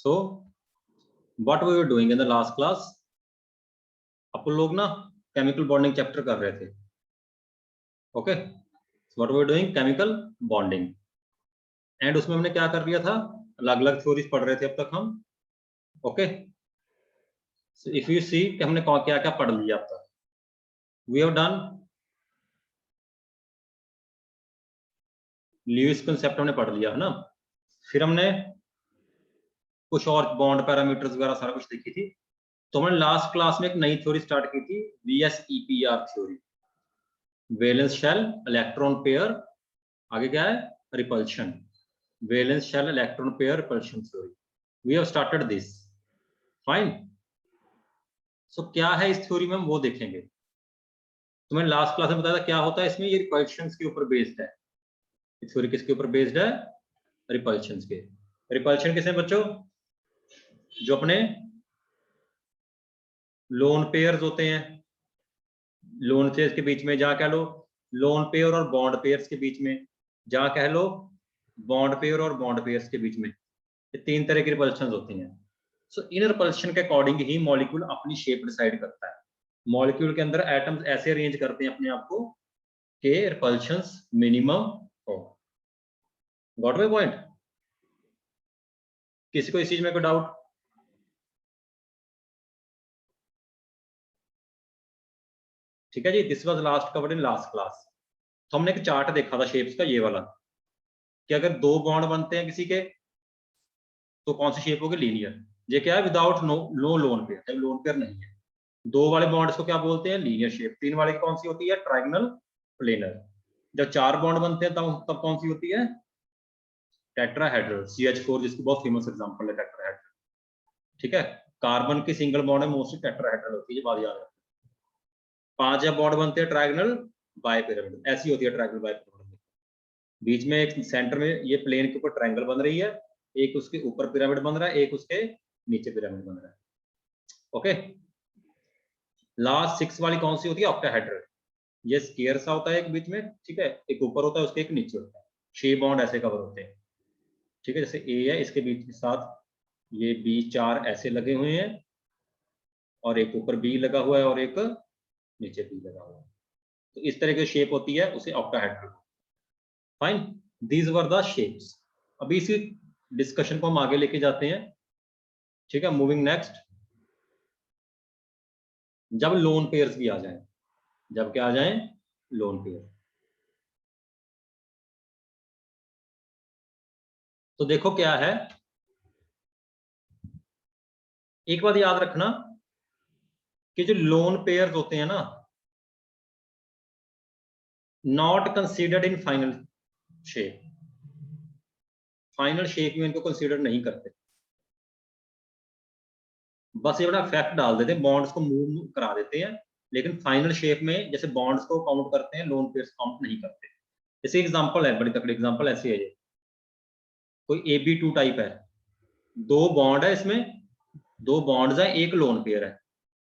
So what we were doing in the last class, अपन लोग ना chemical bonding chapter कर रहे थे. Okay, what we were doing, chemical bonding. And उसमें हमने क्या कर लिया था, अलग अलग थ्योरीज पढ़ रहे थे अब तक हम. Okay, so if you see कि हमने क्या क्या पढ़ लिया अब तक. We have done Lewis concept हमने पढ़ लिया है ना. फिर हमने कुछ और बॉन्ड पैरामीटर्स वगैरह सारा कुछ देखी थी. तो हमने लास्ट क्लास में एक नई थ्योरी स्टार्ट की थी, VSEPR theory, valence shell electron pair. आगे क्या है, repulsion, valence shell electron pair repulsion theory. We have started this. Fine. So क्या है इस थ्योरी में हम वो देखेंगे. तो मैंने लास्ट क्लास में बताया था क्या होता है इसमें, ये रिपल्शंस के ऊपर बेस्ड है. थ्योरी किसके ऊपर बेस्ड है, रिपल्शंस के. रिपल्शन किसमें बच्चों, जो अपने लोन पेयर्स होते हैं, लोन पेयर्स के बीच में, जहां कह लो लोन पेयर और बॉन्ड पेयर्स के बीच में, जहां कह लो बॉन्ड पेयर और बॉन्ड पेयर्स के बीच में, ये तीन तरह की रिपल्शंस होती हैं. सो इन रिपल्शन के अकॉर्डिंग ही मॉलिक्यूल अपनी शेप डिसाइड करता है. मॉलिक्यूल के अंदर एटम्स ऐसे अरेंज करते हैं अपने आप को कि रिपल्शंस मिनिमम हो. Got my point. किसी को इस चीज में कोई डाउट? ठीक है जी, this was last covered in last class. तो हमने एक चार्ट देखा था शेप्स का, ये वाला, कि अगर दो बॉन्ड बनते हैं किसी के तो कौन सी शेप होगी, लीनियर. ये क्या है, विदाउट नो लोन पेयर, जब लोन पेयर नहीं है. दो वाले बॉन्ड्स को क्या बोलते हैं, लीनियर शेप. तीन वाले की कौन सी होती है, ट्रायंगल प्लेनर. जब चार बॉन्ड बनते हैं तब कौन सी होती है, टेट्राहेड्रल. CH4 जिसकी बहुत फेमस एग्जांपल है, टेट्राहेड्रल. ठीक है, कार्बन की सिंगल बॉन्ड है मोस्टली टेट्राहेड्रल होती है, ये बात याद रखना. 5 जब बॉन्ड बनते हैं ट्रायंगल बाइपिरामिडल, ऐसी होती है ट्रायंगल बाइपिरामिडल. बीच में एक सेंटर में ये प्लेन के ऊपर ट्रायंगल बन रही है, एक उसके ऊपर पिरामिड बन रहा है, एक उसके नीचे पिरामिड बन रहा है. ओके, लास्ट 6 वाली कौन सी होती है, ऑक्टाहेड्रल. ये स्क्वायर सा होता है एक बीच में, ठीक है, एक ऊपर होता है उसके एक नीचे होता है. 6 बॉन्ड ऐसे कवर होते हैं. ठीक है, जैसे ए है, इसके बीच के साथ ये B4 ऐसे लगे हुए हैं, और एक ऊपर B लगा हुआ है और एक नीचे B लगा हुआ है. तो इस तरह की शेप होती है, उसे octahedral. Fine, these were the shapes. अभी इसी डिस्कशन को हम आगे लेके जाते हैं. ठीक है, मूविंग नेक्स्ट. जब लोन पेयर्स भी आ जाएं, जब क्या आ जाएं, लोन पेयर. तो देखो क्या है, एक बात याद रखना कि जो लोन पेयर्स होते हैं ना, not considered in final shape. Final shape में इनको कंसीडर नहीं करते, बस ये बड़ा फैक्ट डाल देते हैं, बॉन्ड्स को मूव करा देते हैं, लेकिन फाइनल शेप में जैसे बॉन्ड्स को काउंट करते हैं, लोन पेयर्स काउंट नहीं करते. जैसे एग्जांपल है, बड़ी तकड़ी एग्जांपल ऐसी है, ये कोई AB2 टाइप है, दो बॉन्ड है इसमें, दो बॉन्ड्स है, एक लोन पेयर है.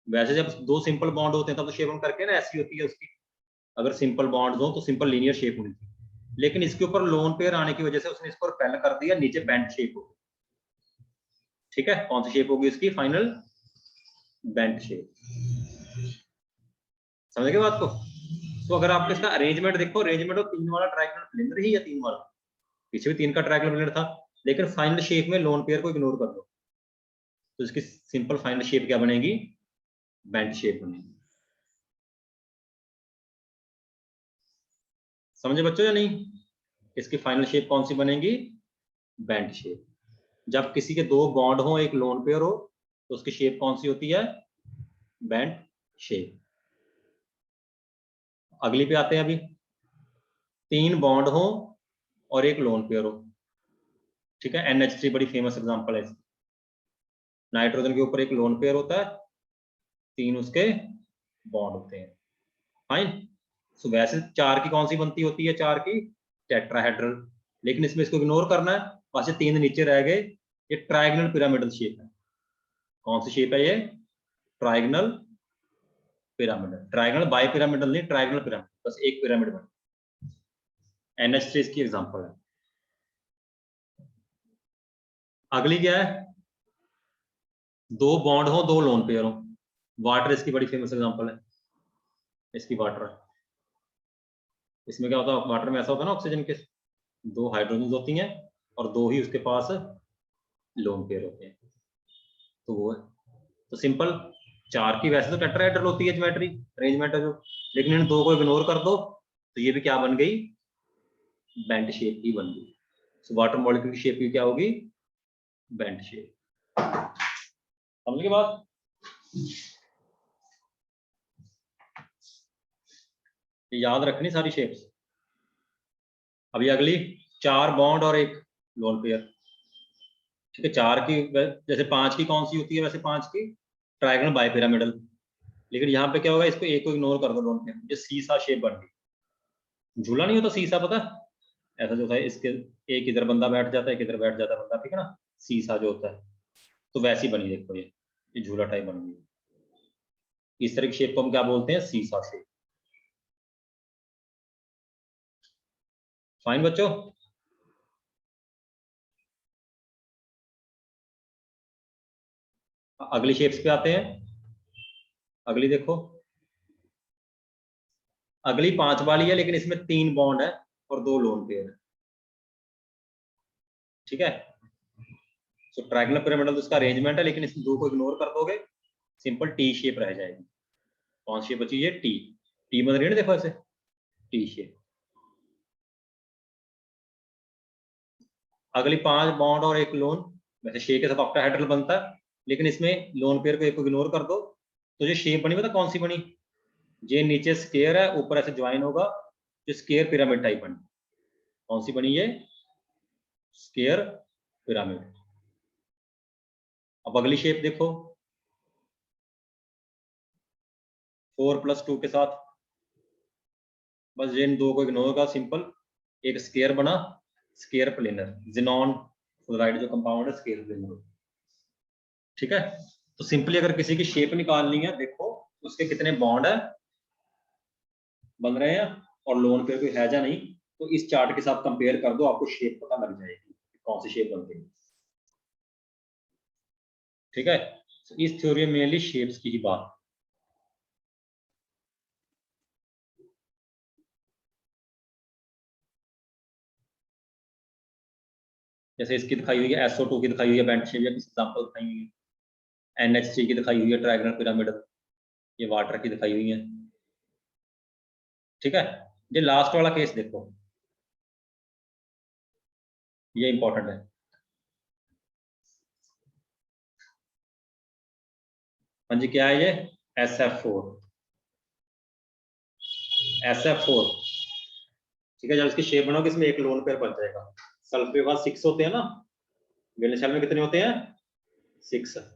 वैसे जब दो सिंपल बॉन्ड होते हैं तब तो शेप हम करके ना ऐसी होती है उसकी, अगर सिंपल बॉन्ड्स हो तो सिंपल लीनियर शेप होनी थी. लेकिन इसके ऊपर लोन पेयर आने की वजह से उसने इसको रिपेल कर दिया, नीचे बेंट शेप होगी. ठीक है, कौन सी शेप होगी इसकी, फाइनल बेंट शेप. समझ गए बात को. तो अगर आप इसका अरेंजमेंट देखो, अरेंजमेंट तो 3 वाला ट्रायंगल प्लेनर ही है, 3 वाला, पीछे भी 3 का ट्रायंगल प्लेनर था, लेकिन फाइनल शेप में लोन पेयर को इग्नोर कर दो तो इसकी सिंपल फाइनल शेप क्या बनेगी, बेंट शेप बनेगी. समझे बच्चों या नहीं, इसकी फाइनल शेप कौन सी बनेगी, बेंट शेप. जब किसी के दो बॉन्ड हो, एक लोन पेयर हो, तो उसकी शेप कौन सी होती है, बेंट शेप. अगली पे आते हैं. अभी 3 बॉन्ड हो और एक लोन पेयर हो. ठीक है, NH3 बड़ी फेमस एग्जांपल है. नाइट्रोजन के ऊपर एक लोन पेयर होता है, 3 उसके बॉन्ड होते हैं. फाइन. सो वैसे 4 की कौन सी बनती होती है, 4 की टेट्राहेड्रल, लेकिन इसमें इसको इग्नोर करना है, वहां से 3 नीचे रह गए. ये ट्रायंगल पिरामिडल शेप है. कौन सी शेप है ये, triangle pyramidal. Triangle by pyramidal नहीं, ट्रायंगल पिरामिड, बस एक पिरामिड बने. NH3 इसकी एग्जांपल है. अगली क्या है, दो बॉन्ड हो, दो लोन पेयर हो। वाटर इसकी बड़ी फेमस एग्जांपल है, इसकी वाटर। इसमें क्या होता है, वाटर में ऐसा होता है ना, ऑक्सीजन के दो हाइड्रोजन होती हैं और दो ही उसके पास लोन पेयर होते हैं, तो वो है। तो सिंपल, चार की वैसे तो टेट्राहेड्रल होती है ज्योमेट्री अरेंजमेंट है जो, लेकिन इन दो को इग्नोर कर दो तो ये भी क्या बन गई, बेंट शेप ही बन गई। सो वाटर मॉलिक्यूल की शेप भी क्या होगी, बेंट शेप। समझ के बाद याद रखनी सारी शेप्स। अभी अगली, चार बॉन्ड और एक लोन पेयर। ठीक है, चार की जैसे पांच की कौन सी होती है, वैसे पांच की ट्रायंगल बाइपिरामिडल। लेकिन यहाँ पे क्या होगा, इसको एक को इग्नोर कर दो लोन पेयर, ये सीसा शेप बन गई। झूला नहीं होता सीसा, पता ऐसा जो होता है, इसके एक इधर बंदा बैठ जाता है, एक इधर बैठ जाता है बंदा, ठीक है ना, सीसा जो होता है, तो वैसी बनी। देखो ये झूला टाइप बन गई। इस तरह की शेप को हम क्या बोलते हैं, सीसा शेप। फाइन बच्चों। अगली शेप्स पे आते हैं। अगली देखो, अगली पांच वाली है, लेकिन इसमें तीन बॉन्ड है और दो लोन पेयर है। ठीक है, सो ट्रायंगुलर पिरामिडल तो इसका अरेंजमेंट है, लेकिन इस दो को इग्नोर कर दोगे, सिंपल टी शेप रह जाएगी। कौन सी शेप बची है, टी। टी बन रही है ना, देखो ऐसे टी शेप। अगली पांच बॉन्ड और एक लोन, वैसे शेप के साथ ऑक्टाहेड्रल बनता है, लेकिन इसमें लोन पेयर को एक को इग्नोर कर दो, तो जो शेप बनी, पता कौन सी बनी, ये नीचे स्केयर है, ऊपर ऐसे ज्वाइन होगा, जो स्केयर पिरामिड टाइप बनी। कौन सी बनी ये, स्केयर पिरामिड। अब अगली शेप देखो, 4+2 के साथ, बस इन दो को इग्नोर का, सिंपल एक स्केयर बना, स्केयर प्लेनर, जिनॉन फ्लोराइड जो कंपाउंड है, स्केयर प्लेनर। ठीक है, तो सिंपली अगर किसी की शेप निकालनी है, देखो उसके कितने बॉन्ड है बन रहे हैं और लोन पेयर कोई है या नहीं, तो इस चार्ट के साथ कंपेयर कर दो, आपको शेप पता लग जाएगी कौन सी शेप बनती है। ठीक है, तो इस थ्योरी में मेनली शेप्स की ही बात। जैसे इसकी दिखाई हुई है, SO2 की दिखाई हुई है बेंट शेप, या किसी एग्जांपल दिखाई हुई है, NH3 की दिखाई हुई है ट्रायंगुलर पिरामिड, ये वाटर की दिखाई हुई है। ठीक है, ये लास्ट वाला केस देखो, ये इंपॉर्टेंट है। हाँ जी, क्या है ये, SF4। SF4, ठीक है, जब इसकी शेप बनाओगे, इसमें एक लोन पेयर बन जाएगा। सल्फर के पास 6 होते हैं ना, वैलेंस शेल में कितने होते हैं, 6।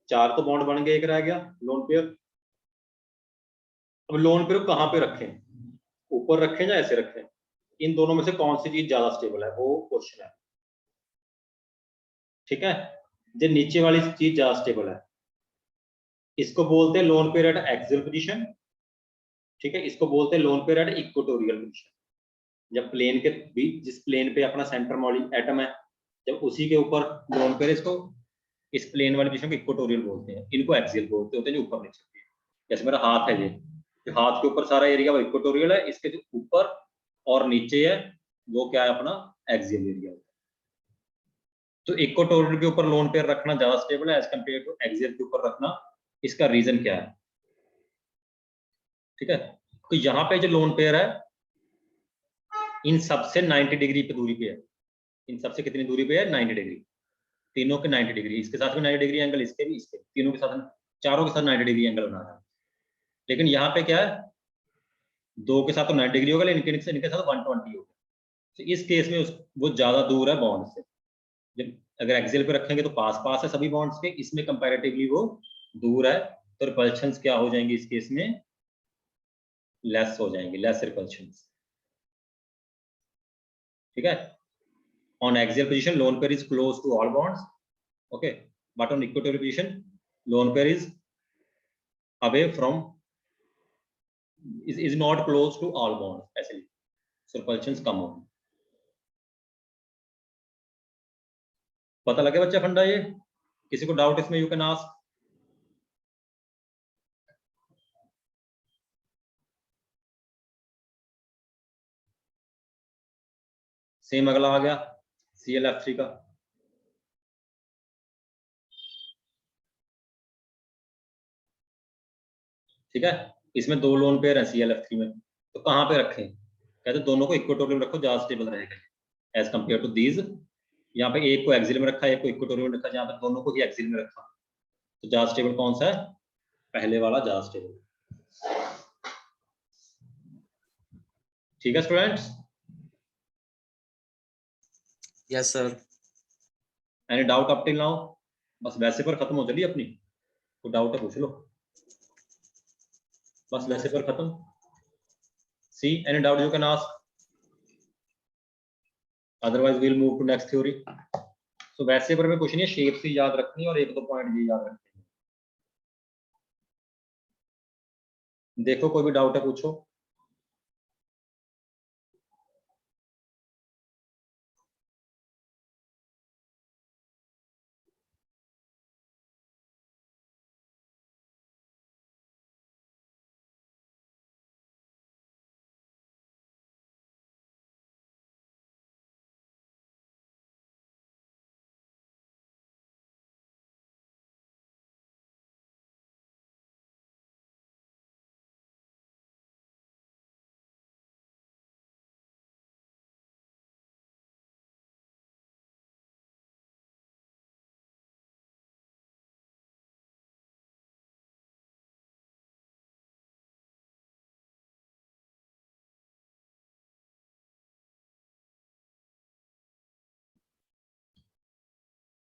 चार तो बॉन्ड बन गए, एक रह गया लोन पेयर। अब लोन पेयर कहाँ पे रखें, ऊपर रखें या ऐसे रखें, इन दोनों में से कौन सी चीज ज्यादा स्टेबल है, वो क्वेश्चन है। ठीक है, जो नीचे वाली चीज ज्यादा स्टेबल है, इसको बोलते हैं lone pair eight axial position. ठीक है, इसको बोलते हैं lone pair at equatorial position. जब प्लेन के बीच, जिस प्लेन पे अपना सेंटर मॉली एटम है, जब उसी के ऊपर लोन पेयर, इसको इस प्लेन वाली पोजीशन को इक्वेटोरियल बोलते हैं, इनको एक्सियल बोलते होते हैं, जो ऊपर नीचे। जैसे मेरा हाथ है, ये जो हाथ के ऊपर सारा एरिया वो इक्वेटोरियल है, इसके जो ऊपर और नीचे है वो क्या है, अपना एक्सियल एरिया। तो इक्वेटोरियल के ऊपर लोन पेयर रखना ज्यादा स्टेबल है एज कंपेयर टू एक्सियल के ऊपर रखना। इसका रीजन क्या है, ठीक है, तो यहाँ पे जो लोन पेयर है, इन सबसे 90 डिग्री पे दूरी पे है। इन सबसे कितनी दूरी पे है, 90 डिग्री। तीनों के 90 डिग्री, इसके साथ भी 90 डिग्री एंगल, इसके भी, इसके तीनों के साथ, चारों के साथ 90 डिग्री एंगल बना रहा है। लेकिन यहाँ पे क्या है, दो के साथ तो 90 डिग्री होगा, लेकिन इनके साथ 120 होगा। तो इस केस में वो ज्यादा दूर है बॉन्ड से। जब अगर एक्सियल पे रखेंगे तो पास पास है सभी बॉन्ड्स के, इसमें कंपैरेटिवली वो दूर है, तो रिपल्शंस क्या हो जाएंगी इस केस में, लेस हो जाएंगी, लेस रिपल्शंस। ठीक है, on axial position lone pair is close to all bonds, okay, but on equatorial position lone pair is away from, is not close to all bonds, ऐसे repulsions कम हो। पता लगे बच्चा फंडा ये, किसी को डाउट इसमें, यू कैन आस्क। सेम अगला आ गया ClF3 का। ठीक है, इसमें 2 लोन पेयर है ClF3 में, तो कहाँ पे रखें? कहते दोनों को इक्वेटोरियल रखो, ज्यादा स्टेबल रहेगा एज कंपेयर टू दीज। यहाँ पे एक को एक्सिल में रखा है, एक को इक्वेटोरियल में रखा है, यहाँ पे दोनों को ही एक्सिल में रखा, तो ज्यादा स्टेबल कौन सा है? पहले वाला ज्यादा स्टेबल। ठीक है students? Yes sir. Any doubt up till now? बस वैसे पर खत्म हो चली अपनी, कोई डाउट है पूछ लो, बस वैसे पर खत्म। See any doubt you can ask, otherwise we'll move to next theory. तो वैसे पर में कुछ नहीं है, शेप से याद रखनी और एक दो पॉइंट ये याद रखने। देखो कोई भी डाउट है पूछो।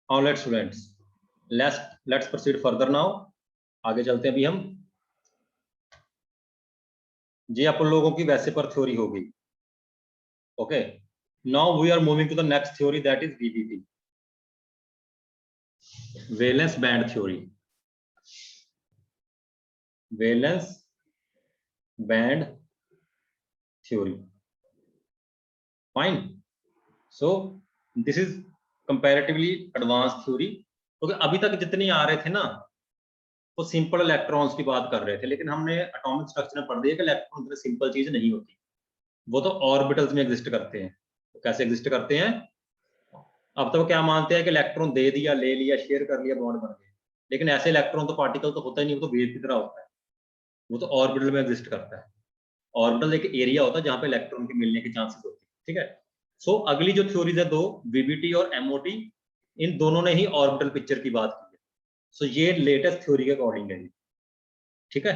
All right students, let's proceed further now। आगे चलते हैं अभी हम। जी आप लोगों की वैसे पर थ्योरी होगी। Okay, now we are moving to the next theory, that is VBT, valence band theory. Valence band theory, fine. So this is comparatively advance theory, क्योंकि अभी तक जितने आ रहे थे ना वो सिंपल इलेक्ट्रॉन्स की बात कर रहे थे, लेकिन हमने एटॉमिक स्ट्रक्चर में पढ़ दिया कि इलेक्ट्रॉन इतनी सिंपल चीज नहीं होती, वो तो ऑर्बिटल्स में एग्जिस्ट करते हैं। तो कैसे एग्जिस्ट करते हैं? अब तो क्या मानते हैं कि इलेक्ट्रॉन दे दिया, ले लिया, शेयर कर लिया, बॉन्ड बन गए, लेकिन ऐसे इलेक्ट्रॉन तो पार्टिकल तो होता ही नहीं, वो तो वेव की तरह होता है, वो तो ऑर्बिटल में एग्जिस्ट करता है। ऑर्बिटल एक एरिया होता है जहां पे इलेक्ट्रॉन के मिलने के चांसेस होते हैं। ठीक है, सो अगली जो थ्योरीज है दो, VBT और MOT, इन दोनों ने ही ऑर्बिटल पिक्चर की बात की है। सो ये लेटेस्ट थ्योरी के अकॉर्डिंग है। ठीक है,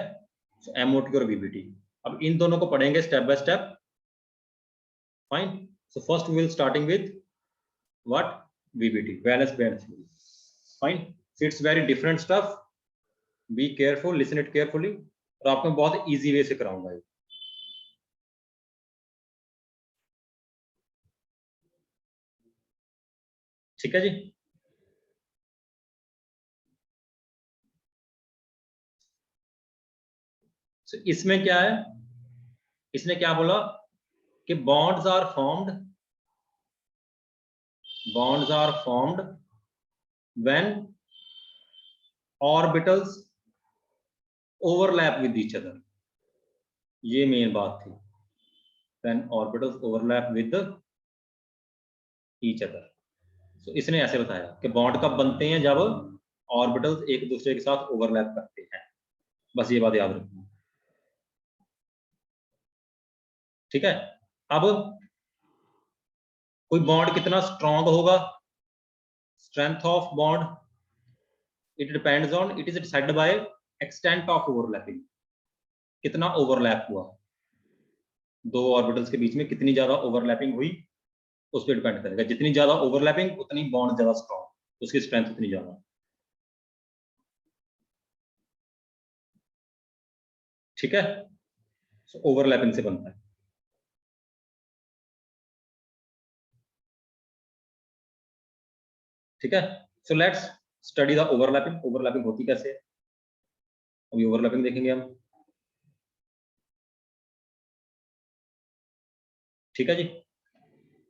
सो MOT और VBT, अब इन दोनों को पढ़ेंगे step by step. Fine, so first we will starting with what? VBT, valence band theory. Fine, it's very different stuff, be careful, listen it carefully, और आपको बहुत इजी वे से कराऊंगा। ठीक है जी, so, इसमें क्या है? इसने क्या बोला कि bonds are formed when orbitals overlap with each other। ये मेन बात थी, when orbitals overlap with each other। so, इसने ऐसे बताया कि बॉन्ड कब बनते हैं? जब ऑर्बिटल्स एक दूसरे के साथ ओवरलैप करते हैं, बस ये बात याद रखना। ठीक है, अब कोई बॉन्ड कितना स्ट्रॉन्ग होगा? Strength of bond, it depends on, it is decided by extent of overlapping. कितना ओवरलैप हुआ, दो ऑर्बिटल्स के बीच में कितनी ज्यादा ओवरलैपिंग हुई, उस पर डिपेंड करेगा। जितनी ज्यादा ओवरलैपिंग उतनी बॉन्ड ज्यादा स्ट्रॉन्ग, उसकी स्ट्रेंथ उतनी ज्यादा। ठीक है, ओवरलैपिंग से बनता है। ठीक है, so let's study the overlapping. Overlapping होती कैसे है, अभी ओवरलैपिंग देखेंगे हम। ठीक है जी,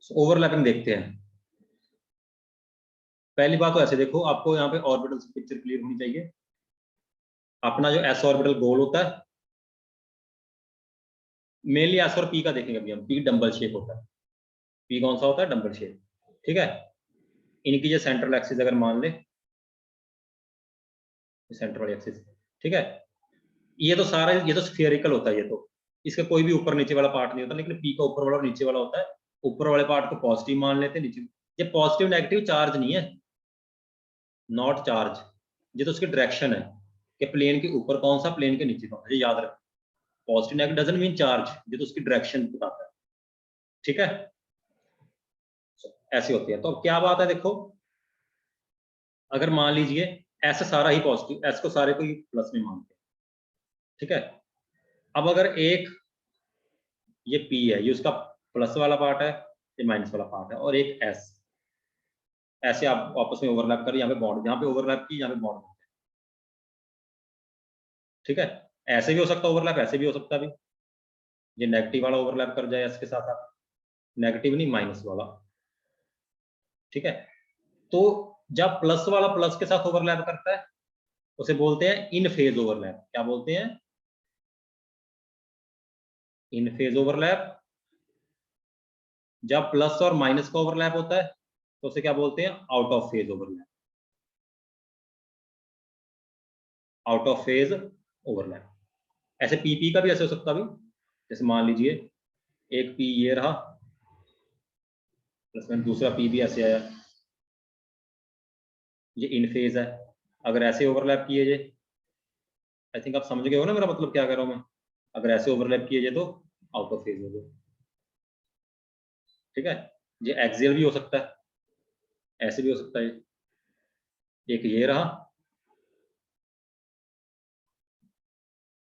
सो ओवरलैपिंग देखते हैं। पहली बात तो ऐसे देखो, आपको यहाँ पे ऑर्बिटल की पिक्चर क्लियर होनी चाहिए। अपना जो एस ऑर्बिटल गोल होता है, मेनली एस और पी का देखेंगे अभी हम। पी डंबल शेप होता है। पी कौन सा होता है? Dumbbell shape. ठीक है। इनकी जो सेंट्रल एक्सिस अगर मान ले, सेंटर वाली एक्सिस, ठीक है, ये तो सारा, ये तो स्फीयरिकल होता है। ये तो इसका कोई भी ऊपर नीचे वाला पार्ट नहीं होता, लेकिन पी का ऊपर वाला और नीचे वाला होता है। ऊपर वाले पार्ट को पॉजिटिव मान लेते हैं, नीचे ये पॉजिटिव नेगेटिव चार्ज नहीं है, नॉट चार्ज। ये तो उसकी डायरेक्शन है कि प्लेन के ऊपर कौन सा, प्लेन के नीचे कौन सा, ये याद रख। Positive negative doesn't mean charge, ये तो उसकी डायरेक्शन बताता है। ठीक है, ऐसी होती है। तो अब क्या बात है, देखो अगर मान लीजिए एस सारा ही पॉजिटिव, एस को सारे को ही प्लस में मानते हैं, ठीक है। अब अगर एक ये पी है, ये उसका प्लस वाला पार्ट है, ये माइनस वाला पार्ट है, और एक एस, ऐसे आप आपस में ओवरलैप करें, यहाँ पे बॉन्ड, यहाँ पे ओवरलैप की, यहाँ पे बॉन्ड, ठीक है। ऐसे भी हो सकता है ओवरलैप, ऐसे भी हो सकता है। अभी ये नेगेटिव वाला ओवरलैप कर जाए एस के साथ, आप नेगेटिव नहीं, माइनस वाला, ठीक है। तो जब प्लस वाला प्लस के साथ ओवरलैप करता है, उसे बोलते हैं इन फेज ओवरलैप। क्या बोलते हैं? इन फेज ओवरलैप। जब प्लस और माइनस का ओवरलैप होता है, तो उसे क्या बोलते हैं? Out of phase overlap. Out of phase overlap. ऐसे पीपी का भी ऐसे हो सकता है। जैसे मान लीजिए एक पी ये रहा, प्लस में दूसरा पी भी ऐसे आया, ये इन फेज है। अगर ऐसे ओवरलैप किए जे, आई थिंक आप समझ गए हो ना मेरा मतलब क्या कर रहा हूं मैं। अगर ऐसे ओवरलैप किए जे तो आउट ऑफ फेज हो गए, ठीक है। ये एक्सियल भी हो सकता है, ऐसे भी हो सकता है। एक ये रहा,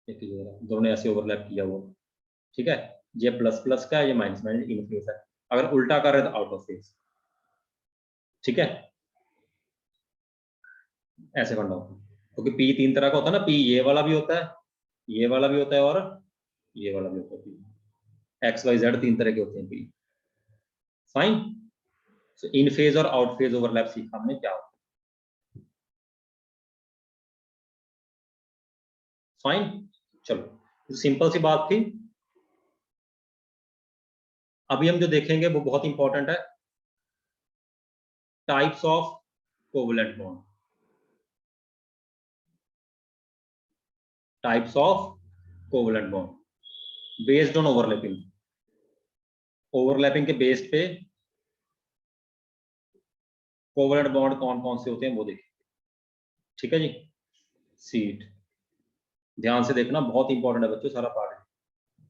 एक ये रहा, दोनों ऐसे ओवरलैप किया हुआ, ठीक है। ये प्लस प्लस का है, ये माइनस माइनस, इन फेज है। अगर उल्टा कर रहे हैं तो आउट ऑफ फेज, ठीक है। ऐसे करना होता है, क्योंकि पी तीन तरह का होता है ना। पी ये वाला भी होता है, ये वाला भी होता है, और ये वाला भी होता है। पी एक्स वाई जेड तीन तरह के होते हैं पी। फाइन। इन फेज और आउट फेज ओवरलैप सीखा हमने क्या होता है। फाइन। चलो, सिंपल सी बात थी। अभी हम जो देखेंगे वो बहुत इंपॉर्टेंट है, types of covalent bond. Types of covalent bond based on overlapping. Overlapping के बेस पे कोवलेंट बॉन्ड कौन कौन से होते हैं वो देखें, ठीक है जी। सीट, ध्यान से देखना, बहुत इंपॉर्टेंट है बच्चों, सारा पार्ट है।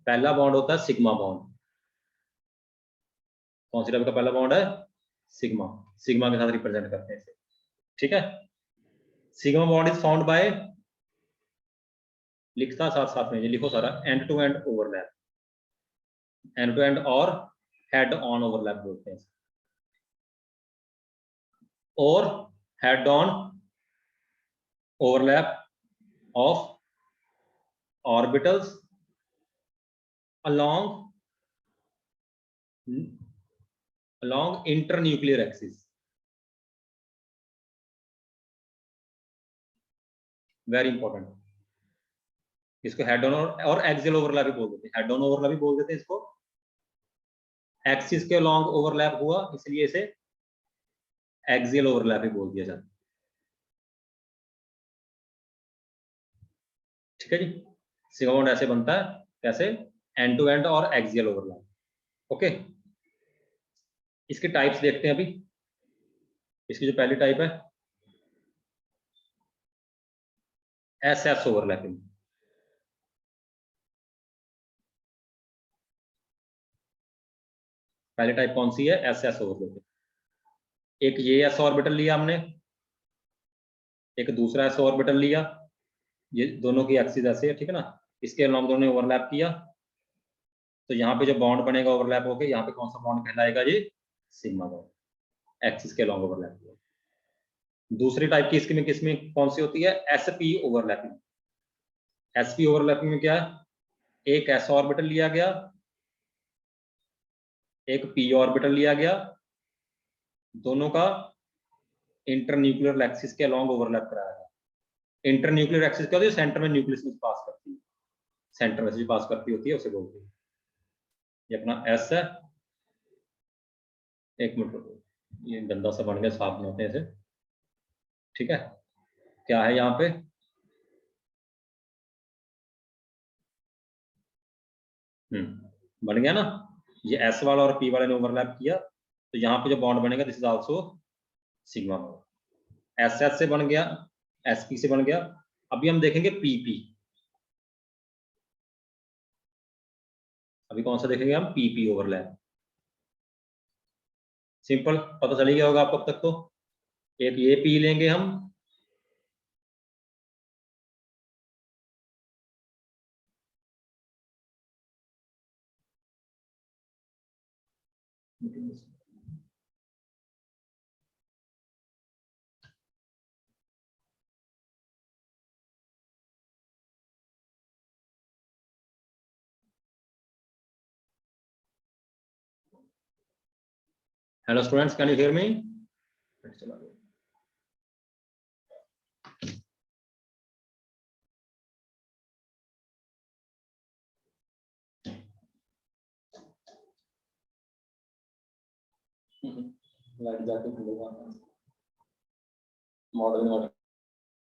पहला बॉन्ड होता है सिग्मा बॉन्ड। कौन सी टाइप का पहला बॉन्ड है? सिग्मा। सिग्मा के साथ रिप्रेजेंट करते हैं इसे, ठीक है। Sigma bond is found by, लिखता साथ साथ में, ये लिखो सारा, end to end overlap. End to end और हेड ऑन ओवरलैप बोलते हैं, और head on overlap of orbitals along internuclear axis। Very important. इसको हेड ऑन और एक्सियल ओवरलैप भी बोल देते हैं। हेड ऑन ओवरलैप भी बोल देते हैं इसको। एक्सिस के लॉन्ग ओवरलैप हुआ, इसलिए इसे एक्सियल ओवरलैप भी बोल दिया जाता है, ठीक है जी। सिग्मा बॉन्ड ऐसे बनता है, कैसे? एंड टू एंड और एक्सियल ओवरलैप। ओके, इसके टाइप्स देखते हैं अभी। इसकी जो पहली टाइप है एस एस ओवरलैपिंग। पहली टाइप कौन सी है? S S overlapping. एक ये एस ऑर्बिटल लिया हमने, एक दूसरा एस ऑर्बिटल लिया, ये दोनों की एक्सिस ऐसे है, ठीक है ना। इसके अलॉन्ग दोनों ने ओवरलैप किया, तो यहाँ पे जो बॉन्ड बनेगा ओवरलैप होके, यहाँ पे कौन सा बॉन्ड कहलाएगा? ये सिग्मा बॉन्ड, एक्सिस के अलॉन्ग ओवरलैप हुआ। दूसरी टाइप की इसमें किसमें कौन सी होती है? SP overlapping. एसपी ओवरलैपिंग में क्या है? एक एस ऑर्बिटल लिया गया, एक पी ऑर्बिटल लिया गया, दोनों का इंटरन्यूक्लियर एक्सिस के अलॉन्ग ओवरलैप कराया है। इंटरन्यूक्लियर एक्सिस क्या होती है, सेंटर में न्यूक्लियस में पास करती है, सेंटर में से पास करती होती है, उसे बोलते हैं। ये अपना एस है, एक मिनट रुको, ये गंदा सा बन गया, साफ नहीं होते ऐसे, ठीक है। क्या है यहाँ पे, बन गया ना, ये एस वाला और पी वाले ने ओवरलैप किया, तो यहाँ पे जो बॉन्ड बनेगा this is also sigma bond. S S से बन गया, एस पी से बन गया। अभी हम देखेंगे पी पी, अभी कौन सा देखेंगे हम, पी पी ओवरलैप। सिंपल, पता चल गया होगा आपको अब तक। तो एक ये पी लेंगे हम, hello students, can you hear me? Light जाके खुलेगा मॉडल